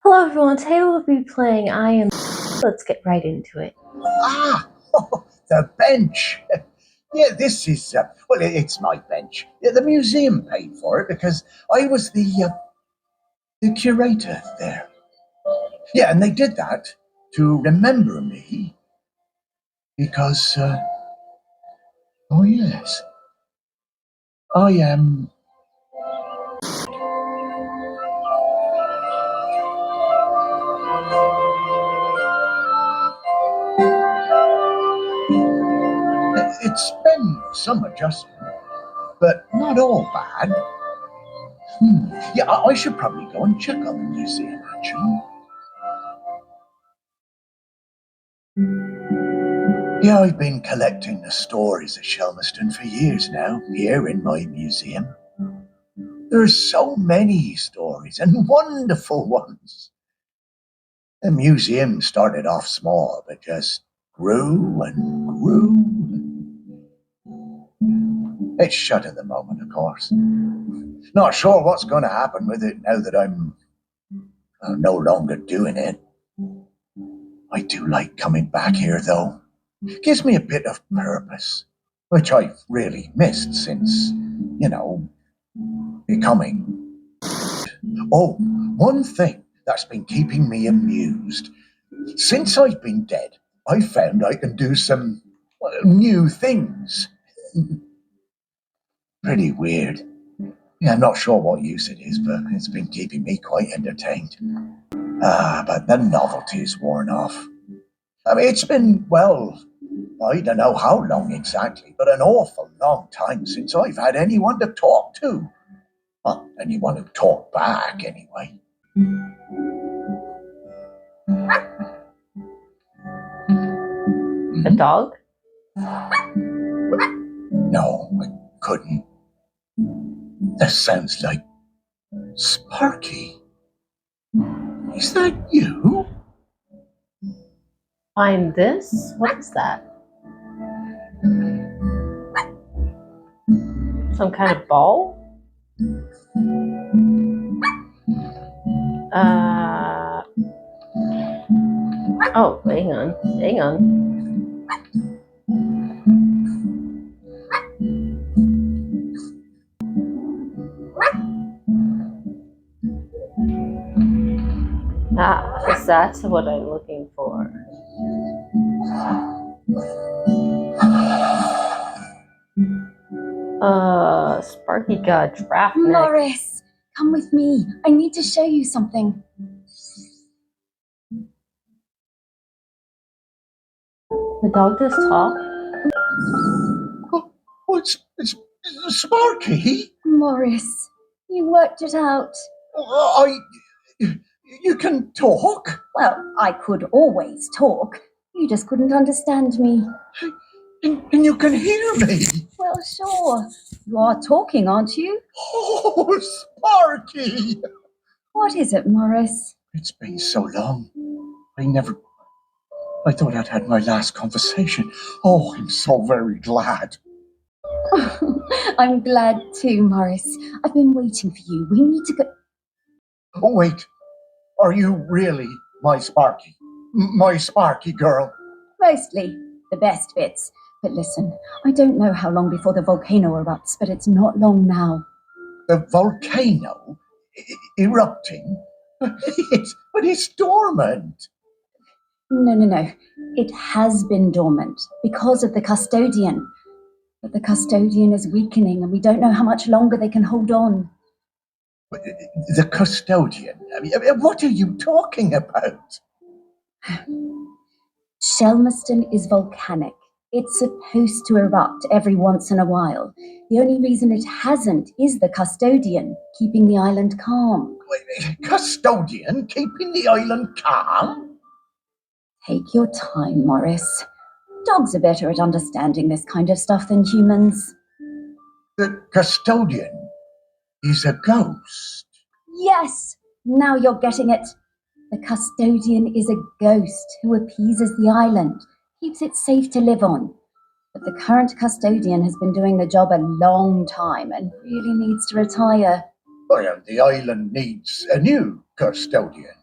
Hello everyone, today we'll be playing I Am. Let's get right into it. Ah, the bench. Yeah, this is, well, it's my bench. Yeah, the museum paid for it because I was the curator there. Yeah, and they did that to remember me because, oh yes, I am. It's been some adjustment, but not all bad. Yeah, I should probably go and check on the museum, actually. Yeah, I've been collecting the stories of Shelmiston for years now, here in my museum. There's so many stories and wonderful ones. The museum started off small, but just grew and grew. It's shut at the moment, of course. Not sure what's going to happen with it now that I'm no longer doing it. I do like coming back here, though. Gives me a bit of purpose, which I've really missed since, becoming. Oh, one thing that's been keeping me amused. Since I've been dead, I found I can do some new things. Pretty weird. Yeah, I'm not sure what use it is, but it's been keeping me quite entertained. But the novelty's worn off. I mean, it's been, well, I don't know how long exactly, but an awful long time since I've had anyone to talk to. Well, anyone who talked back, anyway. A dog? No, I couldn't. That sounds like Sparky. Is that you? Find this? What is that? Some kind of ball? Oh, hang on. Is that what I'm looking for? Sparky got draft neck. Morris, come with me. I need to show you something. The dog does talk? Oh, it's Sparky. Morris, you worked it out. You can talk? Well, I could always talk. You just couldn't understand me. And you can hear me? Well, sure. You are talking, aren't you? Oh, Sparky! What is it, Morris? It's been so long. I thought I'd had my last conversation. Oh, I'm so very glad. I'm glad too, Morris. I've been waiting for you. We need to go. Oh, wait. Are you really my Sparky? My Sparky girl? Mostly. The best bits. But listen, I don't know how long before the volcano erupts, but it's not long now. The volcano erupting? But it's dormant. No. It has been dormant because of the custodian. But the custodian is weakening and we don't know how much longer they can hold on. The custodian? I mean, what are you talking about? Shelmiston is volcanic. It's supposed to erupt every once in a while. The only reason it hasn't is the custodian, keeping the island calm. Custodian keeping the island calm? Take your time, Morris. Dogs are better at understanding this kind of stuff than humans. The custodian is a ghost. Yes, now you're getting it. The custodian is a ghost who appeases the island, keeps it safe to live on. But the current custodian has been doing the job a long time and really needs to retire. Well, the island needs a new custodian.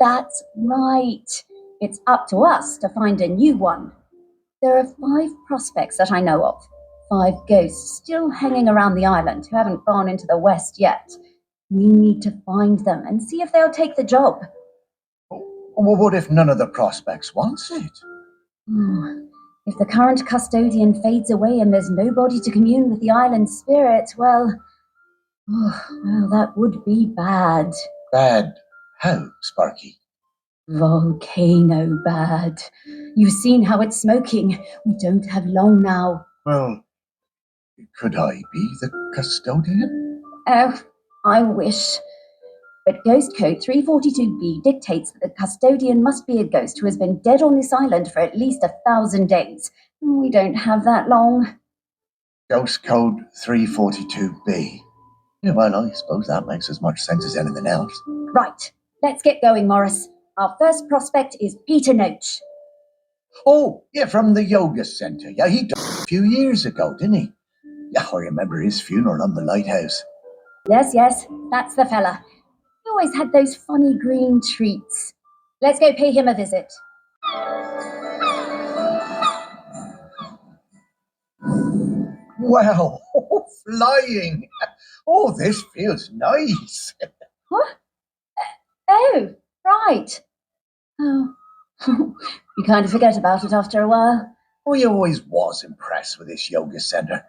That's right. It's up to us to find a new one. There are 5 prospects that I know of. 5 ghosts still hanging around the island who haven't gone into the west yet. We need to find them and see if they'll take the job. Well, what if none of the prospects wants it? If the current custodian fades away and there's nobody to commune with the island's spirit, well, that would be bad. Bad how, Sparky? Volcano bad. You've seen how it's smoking. We don't have long now. Well, could I be the custodian? Oh, I wish. But Ghost Code 342b dictates that the custodian must be a ghost who has been dead on this island for at least 1,000 days. We don't have that long. Ghost Code 342b. Yeah, well, I suppose that makes as much sense as anything else. Right, let's get going, Morris. Our first prospect is Peter Noach. Oh, yeah, from the yoga centre. Yeah, he died a few years ago, didn't he? Yeah, I remember his funeral on the lighthouse. Yes, that's the fella. He always had those funny green treats. Let's go pay him a visit. Wow, flying. Oh, this feels nice. What? Oh, right. Oh, you kind of forget about it after a while. I always was impressed with this yoga centre.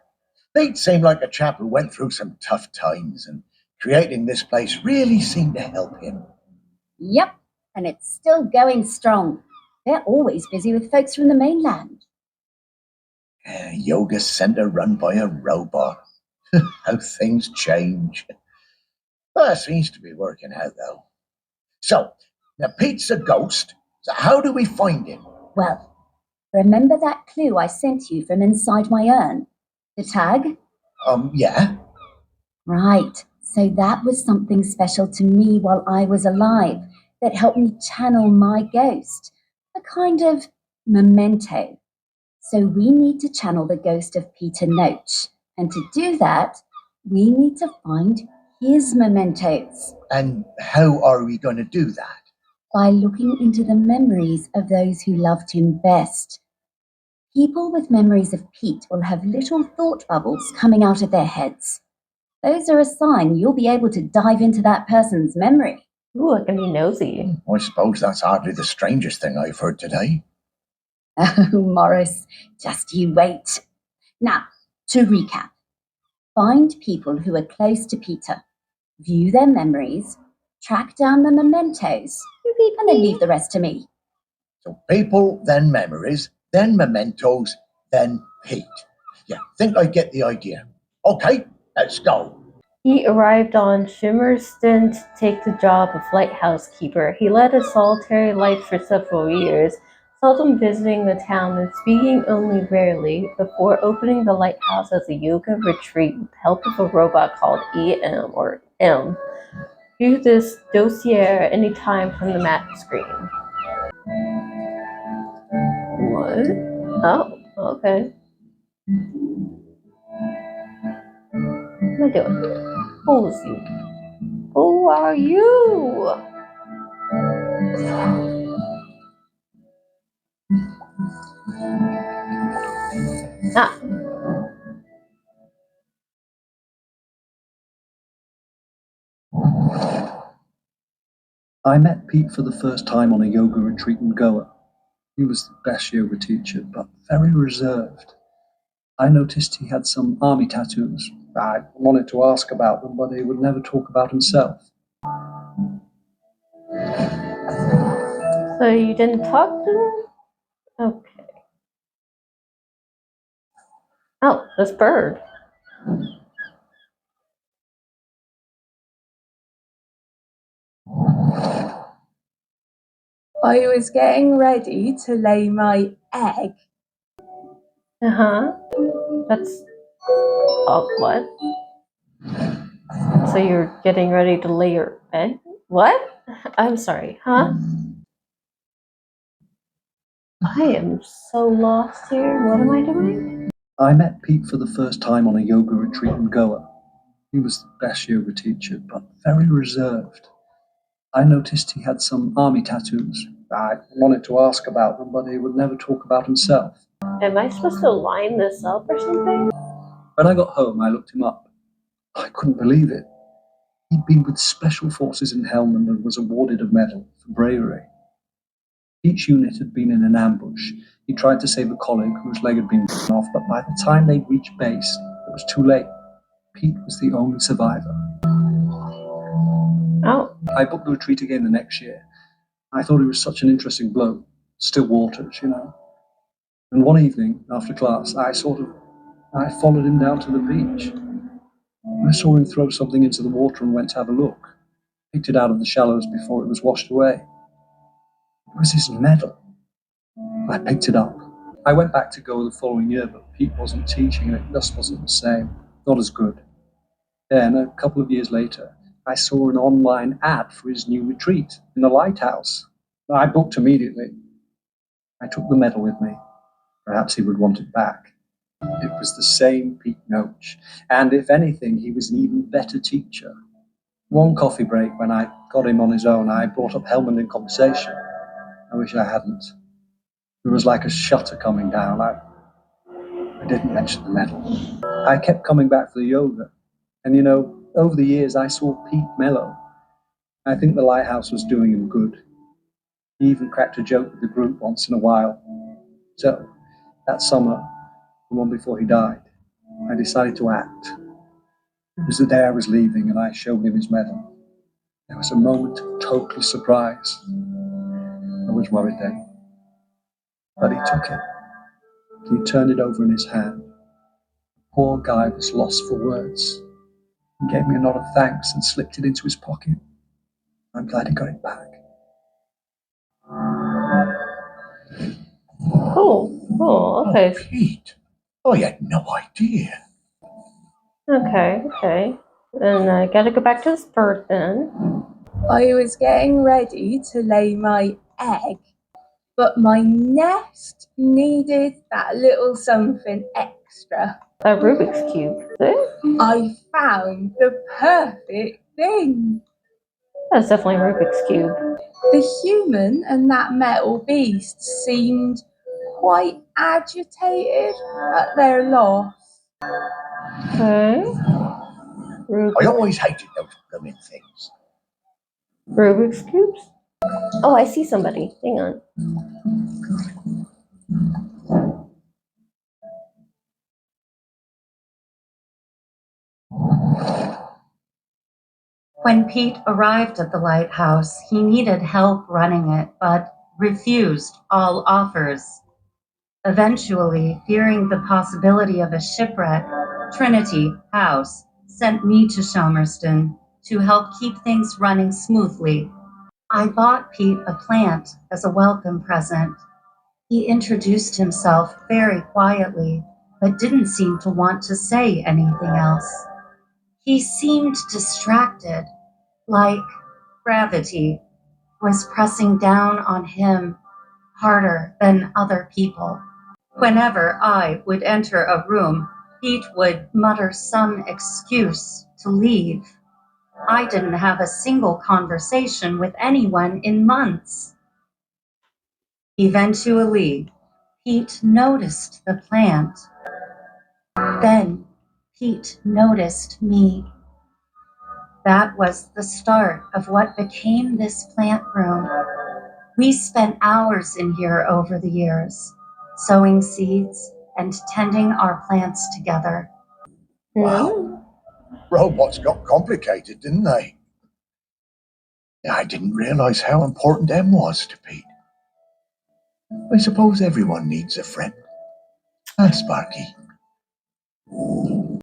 Pete seemed like a chap who went through some tough times, and creating this place really seemed to help him. Yep, and it's still going strong. They're always busy with folks from the mainland. A yoga centre run by a robot. How things change. Well, it seems to be working out, though. So, now Pete's a ghost. So how do we find him? Well, remember that clue I sent you from inside my urn? The tag? Yeah. Right. So that was something special to me while I was alive that helped me channel my ghost. A kind of memento. So we need to channel the ghost of Peter Noach. And to do that, we need to find his mementos. And how are we going to do that? By looking into the memories of those who loved him best. People with memories of Pete will have little thought bubbles coming out of their heads. Those are a sign you'll be able to dive into that person's memory. Ooh, I can be nosy. I suppose that's hardly the strangest thing I've heard today. Oh, Morris, just you wait. Now, to recap. Find people who are close to Peter. View their memories. Track down the mementos. And then leave the rest to me. So people, then memories, then mementos, then Pete. Yeah, think I get the idea. Okay, let's go. He arrived on Shimmerston to take the job of lighthouse keeper. He led a solitary life for several years, seldom visiting the town and speaking only rarely, before opening the lighthouse as a yoga retreat with the help of a robot called EM or M. View this dossier anytime from the map screen. What? Oh, okay. What am I doing? Who is you? Who are you? Ah. I met Pete for the first time on a yoga retreat in Goa. He was the best yoga teacher, but very reserved. I noticed he had some army tattoos. I wanted to ask about them, but he would never talk about himself. So you didn't talk to him? Okay. Oh, this bird. I was getting ready to lay my egg. That's... Oh, what? So you're getting ready to lay your egg? What? I'm sorry, huh? I am so lost here. What am I doing? I met Pete for the first time on a yoga retreat in Goa. He was the best yoga teacher, but very reserved. I noticed he had some army tattoos. I wanted to ask about them, but he would never talk about himself. Am I supposed to line this up or something? When I got home, I looked him up. I couldn't believe it. He'd been with Special Forces in Helmand and was awarded a medal for bravery. Each unit had been in an ambush. He tried to save a colleague whose leg had been blown off, but by the time they'd reached base, it was too late. Pete was the only survivor. Oh, I booked the retreat again the next year. I thought he was such an interesting bloke. Still waters, you know. And one evening, after class, I followed him down to the beach. I saw him throw something into the water and went to have a look. Picked it out of the shallows before it was washed away. It was his medal. I picked it up. I went back to go the following year, but Pete wasn't teaching and it just wasn't the same. Not as good. Then, a couple of years later, I saw an online ad for his new retreat in the lighthouse. I booked immediately. I took the medal with me. Perhaps he would want it back. It was the same Pete Noach, and if anything, he was an even better teacher. One coffee break, when I got him on his own, I brought up Helmand in conversation. I wish I hadn't. It was like a shutter coming down. I didn't mention the medal. I kept coming back for the yoga. And you know, over the years, I saw Pete mellow. I think the lighthouse was doing him good. He even cracked a joke with the group once in a while. So, that summer, the one before he died, I decided to act. It was the day I was leaving and I showed him his medal. There was a moment of total surprise. I was worried then. But he took it. He turned it over in his hand. The poor guy was lost for words. He gave me a nod of thanks and slipped it into his pocket. I'm glad he got it back. cool. Okay. Oh, Pete. I had no idea. Okay. And I gotta go back to this bird then. I was getting ready to lay my egg, but my nest needed that little something extra. A Rubik's Cube. Is it? I found the perfect thing. That's definitely a Rubik's Cube. The human and that metal beast seemed quite agitated at their loss. Okay. I always hated those blooming things. Rubik's Cubes? Oh, I see somebody. Hang on. When Pete arrived at the lighthouse, he needed help running it, but refused all offers. Eventually, fearing the possibility of a shipwreck, Trinity House sent me to Shelmerston to help keep things running smoothly. I bought Pete a plant as a welcome present. He introduced himself very quietly, but didn't seem to want to say anything else. He seemed distracted, like gravity was pressing down on him harder than other people. Whenever I would enter a room, Pete would mutter some excuse to leave. I didn't have a single conversation with anyone in months. Eventually, Pete noticed the plant. Then Pete noticed me. That was the start of what became this plant room. We spent hours in here over the years, sowing seeds and tending our plants together. Wow. Robots got complicated, didn't they? Yeah, I didn't realize how important them was to Pete. I suppose everyone needs a friend. Ah, Sparky.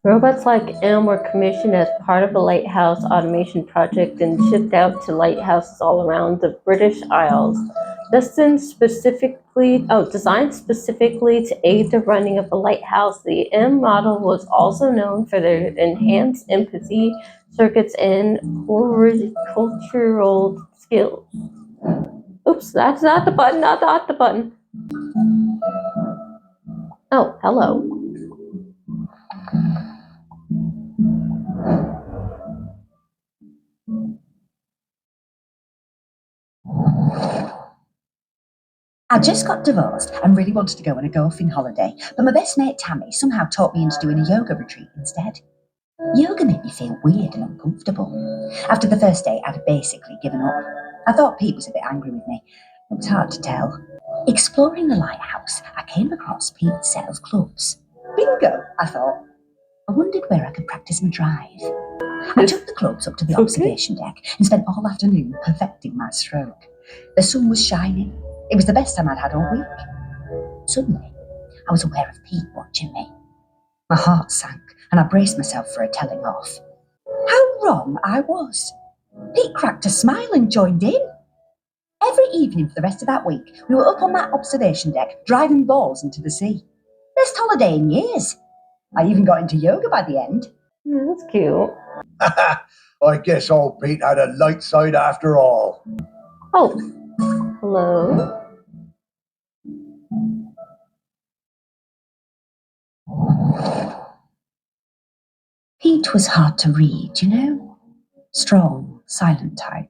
Robots like M were commissioned as part of a lighthouse automation project and shipped out to lighthouses all around the British Isles. Designed specifically to aid the running of a lighthouse, the M model was also known for their enhanced empathy circuits and horticultural skills. Oops, that's not the button, not the button. Oh, hello. I just got divorced and really wanted to go on a golfing holiday, but my best mate Tammy somehow talked me into doing a yoga retreat instead. Yoga made me feel weird and uncomfortable. After the first day, I'd basically given up. I thought Pete was a bit angry with me. It was hard to tell. Exploring the lighthouse, I came across Pete's set of clubs. Bingo, I thought. I wondered where I could practice my drive. I took the clubs up to the observation deck and spent all afternoon perfecting my stroke. The sun was shining. It was the best time I'd had all week. Suddenly, I was aware of Pete watching me. My heart sank, and I braced myself for a telling off. How wrong I was. Pete cracked a smile and joined in. Every evening for the rest of that week, we were up on that observation deck, driving balls into the sea. Best holiday in years. I even got into yoga by the end. That's cute. I guess old Pete had a light side after all. Oh, hello. Pete was hard to read, you know? Strong, silent type.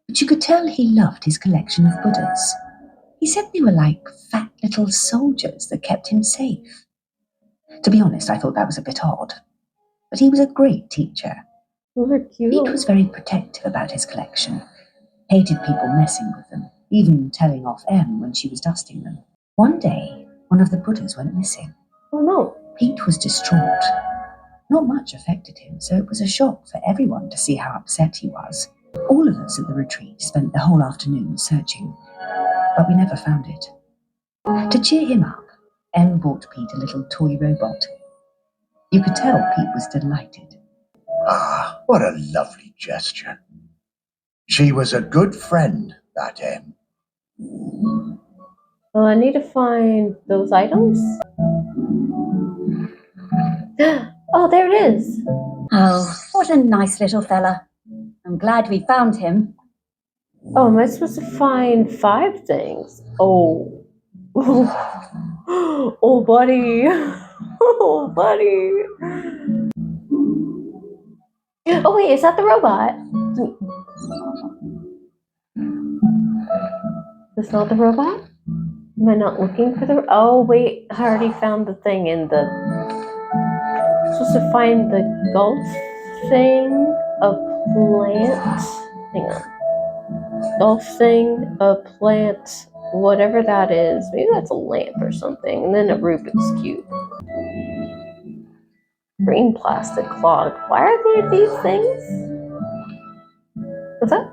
But you could tell he loved his collection of Buddhas. He said they were like fat little soldiers that kept him safe. To be honest, I thought that was a bit odd. But he was a great teacher. Those are cute. Pete was very protective about his collection. Hated people messing with them, even telling off Em when she was dusting them. One day, one of the Buddhas went missing. Oh no. Pete was distraught. Not much affected him, so it was a shock for everyone to see how upset he was. All of us at the retreat spent the whole afternoon searching, but we never found it. To cheer him up, Em bought Pete a little toy robot. You could tell Pete was delighted. Ah, what a lovely gesture. She was a good friend, that Em. Well, I need to find those items. Oh, there it is. Oh, what a nice little fella. I'm glad we found him. Oh, am I supposed to find 5 things? Oh. Oh, buddy. Oh, buddy. Oh, wait, is that the robot? That's not the robot? Am I not looking for the... Oh, wait, I already found the thing in the... I'm supposed to find the golf thing, a plant... Hang on. Golf thing, a plant, whatever that is. Maybe that's a lamp or something. And then a Rubik's Cube. Green plastic clog. Why are there these things? What's that?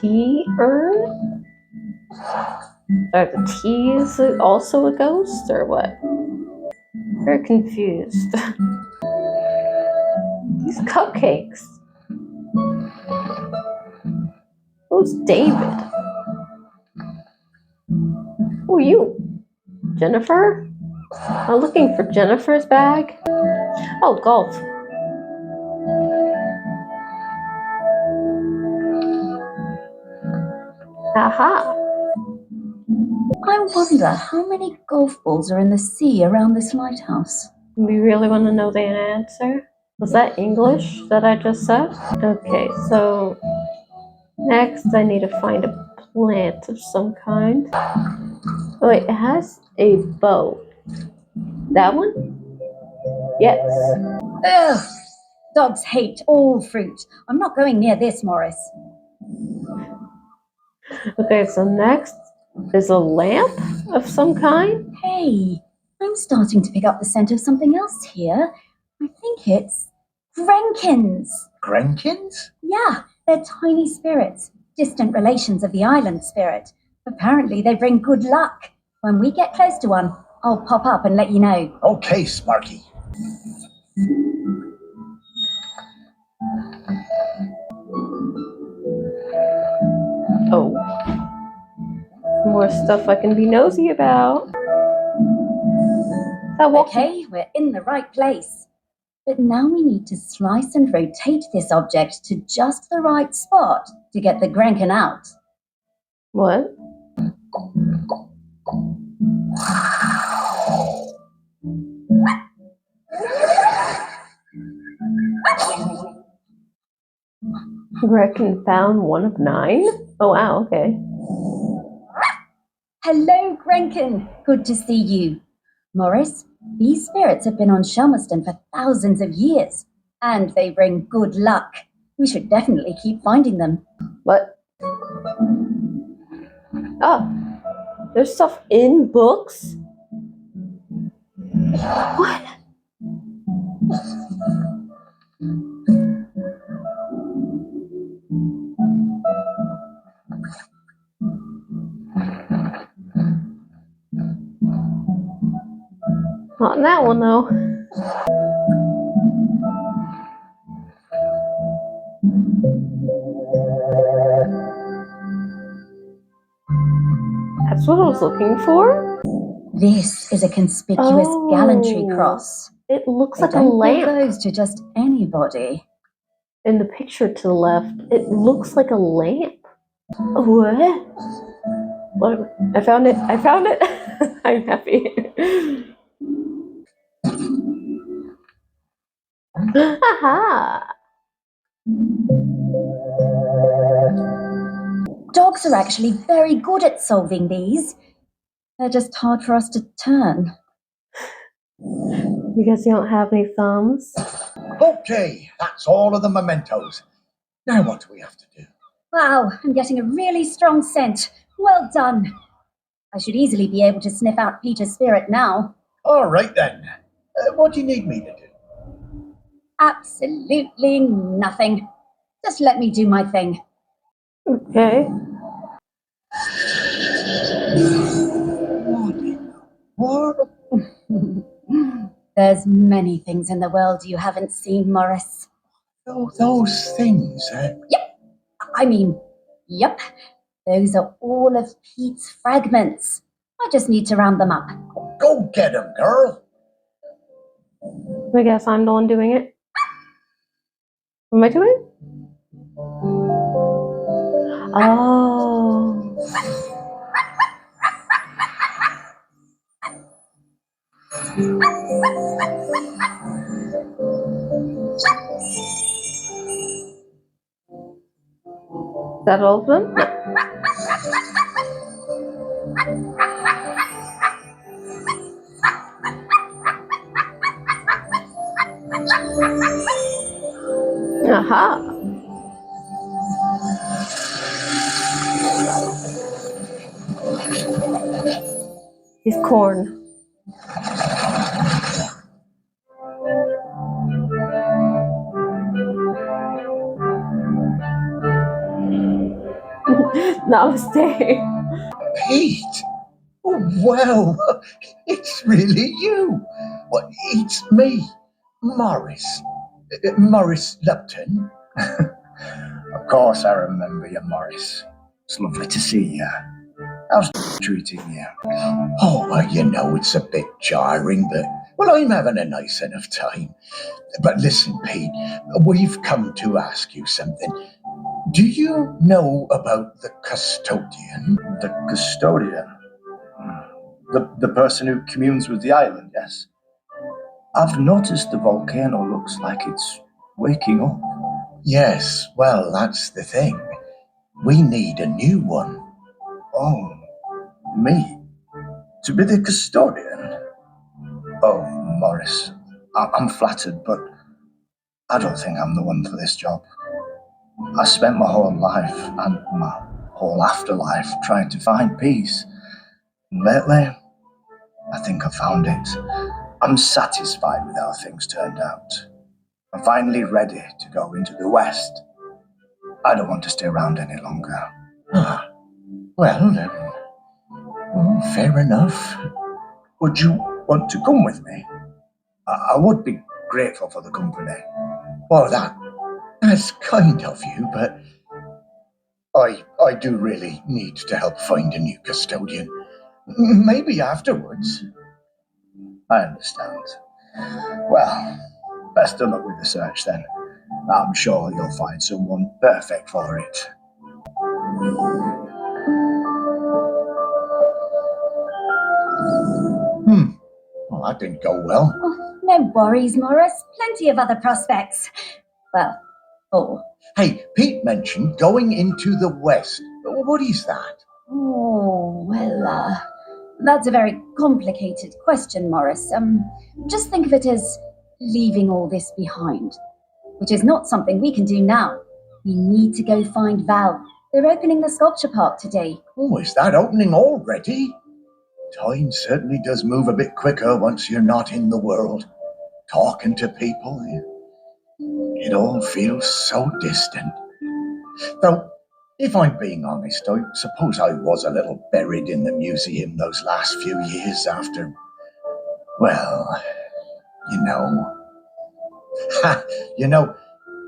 Tea urn? Are the teas also a ghost or what? Very confused. These cupcakes. Who's David? Who are you? Jennifer? I'm looking for Jennifer's bag. Oh, golf. Aha. I wonder how many golf balls are in the sea around this lighthouse. We really want to know the answer? Was that English that I just said? Okay, so next I need to find a plant of some kind. Oh wait, it has a bow. That one? Yes. Ugh! Dogs hate all fruit. I'm not going near this, Morris. Okay, so next is a lamp of some kind. Hey, I'm starting to pick up the scent of something else here. I think it's Grenkins. Grenkins? Yeah, they're tiny spirits, distant relations of the island spirit. Apparently, they bring good luck. When we get close to one, I'll pop up and let you know. Okay, Sparky. Oh. More stuff I can be nosy about. Okay, we're in the right place. But now we need to slice and rotate this object to just the right spot to get the Grenkin out. What? Gretchen found one of 9? Oh wow, okay. Hello, Grenkin. Good to see you. Morris, these spirits have been on Shelmerston for thousands of years, and they bring good luck. We should definitely keep finding them. What? Oh, there's stuff in books? What? Not in that one, though. That's what I was looking for? This is a conspicuous gallantry Oh. cross. It looks They like a don't lamp. give those to just anybody. In the picture to the left, it looks like a lamp. What? What? I found it. I found it. I'm happy. Aha! Dogs are actually very good at solving these. They're just hard for us to turn. Because you don't have any thumbs. Okay, that's all of the mementos. Now what do we have to do? Wow, I'm getting a really strong scent. Well done. I should easily be able to sniff out Peter's spirit now. All right then. What do you need me to do? Absolutely nothing. Just let me do my thing. Okay. What? There's many things in the world you haven't seen, Morris. Oh, those things, I mean, yep. Those are all of Pete's fragments. I just need to round them up. Go get 'em, girl. I guess I'm the one doing it. What am I doing? Oh. Is that all of them? Aha. He's corn. Namaste. Pete. Oh, well, it's really you. Well, it's me, Morris. Morris Lupton. Of course I remember you, Morris. It's lovely to see you. How's treating you? Oh, well, you know, it's a bit jarring, but, well, I'm having a nice enough time. But listen, Pete, we've come to ask you something. Do you know about the custodian? The custodian? The person who communes with the island, yes. I've noticed the volcano looks like it's waking up. Yes, well, that's the thing. We need a new one. Oh, me? To be the custodian? Oh, Morris, I'm flattered, but I don't think I'm the one for this job. I spent my whole life and my whole afterlife trying to find peace. And lately, I think I found it. I'm satisfied with how things turned out. I'm finally ready to go into the West. I don't want to stay around any longer. Ah, well, fair enough. Would you want to come with me? I would be grateful for the company. Well, that's kind of you, but I do really need to help find a new custodian. Maybe afterwards. I understand. Well, best of luck with the search then. I'm sure you'll find someone perfect for it. Well, that didn't go well. Oh, no worries, Morris. Plenty of other prospects. Well, 4. Hey, Pete mentioned going into the west. What is that? Oh, well, that's a very complicated question, Morris. Just think of it as leaving all this behind, which is not something we can do now. We need to go find Val. They're opening the sculpture park today. Oh, is that opening already? Time certainly does move a bit quicker once you're not in the world. Talking to people, it all feels so distant. Though, if I'm being honest, I suppose I was a little buried in the museum those last few years after, well, you know. You know,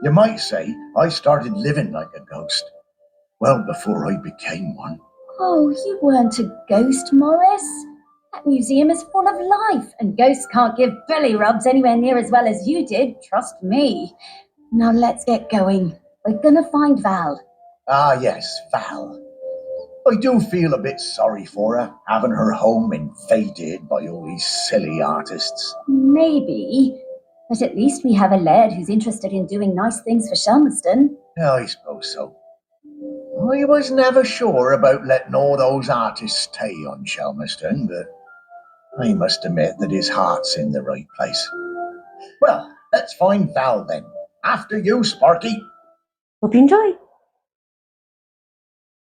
you might say I started living like a ghost well before I became one. Oh, you weren't a ghost, Morris. That museum is full of life, and ghosts can't give belly rubs anywhere near as well as you did, trust me. Now let's get going. We're gonna find Val. Ah, yes, Val. I do feel a bit sorry for her, having her home invaded by all these silly artists. Maybe, but at least we have a laird who's interested in doing nice things for Shelmerston. Yeah, I suppose so. I was never sure about letting all those artists stay on Shelmerston, but I must admit that his heart's in the right place. Well, let's find Val then. After you, Sparky. Hope you enjoy.